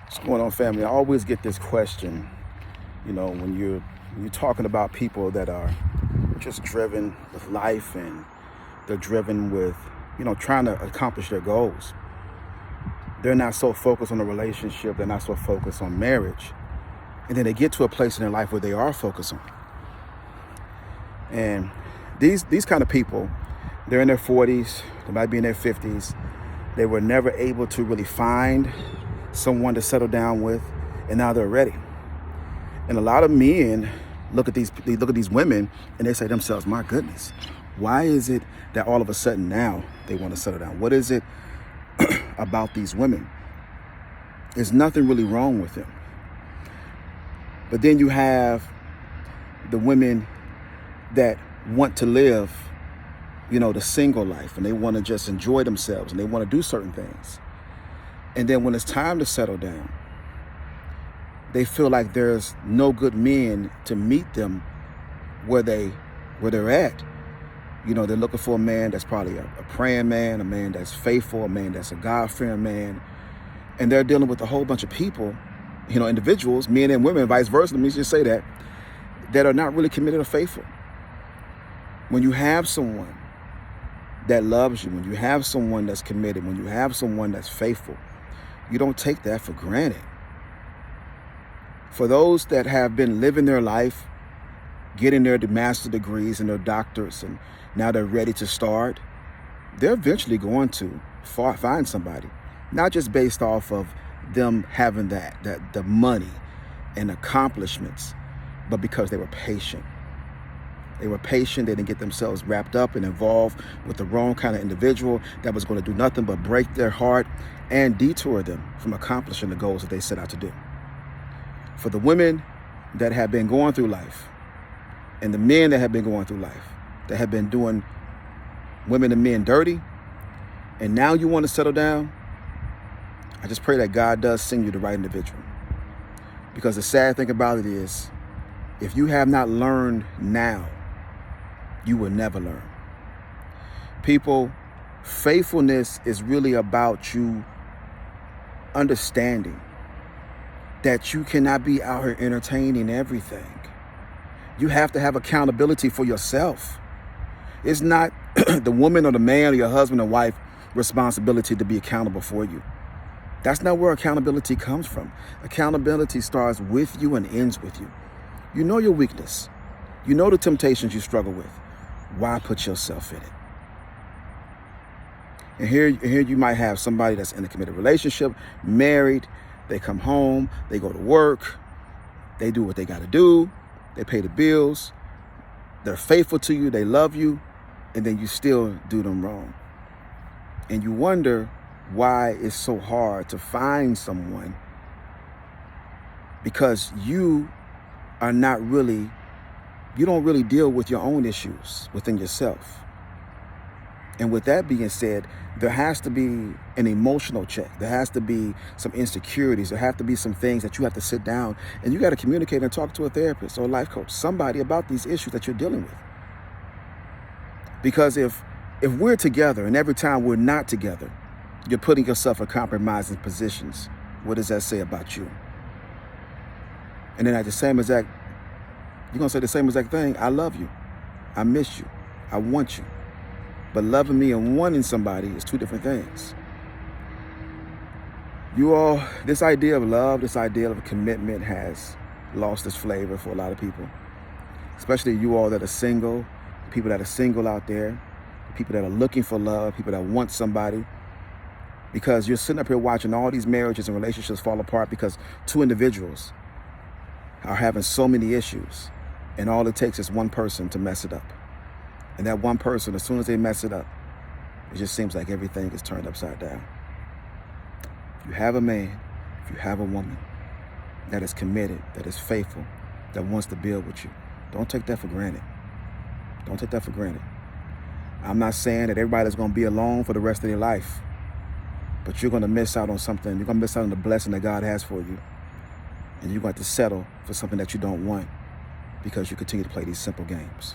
What's going on, family? I always get this question, when you're talking about people that are just driven with life and they're driven with, trying to accomplish their goals. They're not so focused on a relationship. They're not so focused on marriage. And then they get to a place in their life where they are focused on. And these kind of people, they're in their 40s, they might be in their 50s. They were never able to really find someone to settle down with, and now they're ready. And a lot of men look at these women and they say to themselves, my goodness, why is it that all of a sudden now they want to settle down? What is it about these women? There's nothing really wrong with them. But then you have the women that want to live, the single life, and they want to just enjoy themselves and they want to do certain things. And then when it's time to settle down, they feel like there's no good men to meet them where they're at. They're looking for a man that's probably a praying man, a man that's faithful, a man that's a God-fearing man. And they're dealing with a whole bunch of people, individuals, men and women, vice versa, let me just say that are not really committed or faithful. When you have someone that loves you, when you have someone that's committed, when you have someone that's faithful, you don't take that for granted. For those that have been living their life, getting their master's degrees and their doctorates, and now they're ready to start, they're eventually going to find somebody, not just based off of them having the money and accomplishments, but because they were patient. They were patient. They didn't get themselves wrapped up and involved with the wrong kind of individual that was going to do nothing but break their heart and detour them from accomplishing the goals that they set out to do. For the women that have been going through life and the men that have been going through life, that have been doing women and men dirty, and now you want to settle down, I just pray that God does send you the right individual. Because the sad thing about it is, if you have not learned now, you will never learn. People, faithfulness is really about you understanding that you cannot be out here entertaining everything. You have to have accountability for yourself. It's not the woman or the man or your husband or wife responsibility to be accountable for you. That's not where accountability comes from. Accountability starts with you and ends with you. You know your weakness. You know the temptations you struggle with. Why put yourself in it? And here you might have somebody that's in a committed relationship, married, they come home, they go to work, they do what they got to do, they pay the bills, they're faithful to you, they love you, and then you still do them wrong. And you wonder why it's so hard to find someone, because you don't really deal with your own issues within yourself. And with that being said, there has to be an emotional check. There has to be some insecurities. There have to be some things that you have to sit down and you got to communicate and talk to a therapist or a life coach, somebody about these issues that you're dealing with. Because if we're together and every time we're not together, you're putting yourself in compromising positions, what does that say about you? And then at the same exact, you're going to say the same exact thing. I love you. I miss you. I want you. But loving me and wanting somebody is two different things. This idea of love, this idea of commitment has lost its flavor for a lot of people, especially you all that are single, people that are single out there, people that are looking for love, people that want somebody, because you're sitting up here watching all these marriages and relationships fall apart because two individuals are having so many issues, and all it takes is one person to mess it up. And that one person, as soon as they mess it up, it just seems like everything is turned upside down. If you have a man, if you have a woman that is committed, that is faithful, that wants to build with you, don't take that for granted. Don't take that for granted. I'm not saying that everybody's going to be alone for the rest of their life, but you're going to miss out on something. You're going to miss out on the blessing that God has for you. And you're going to settle for something that you don't want because you continue to play these simple games.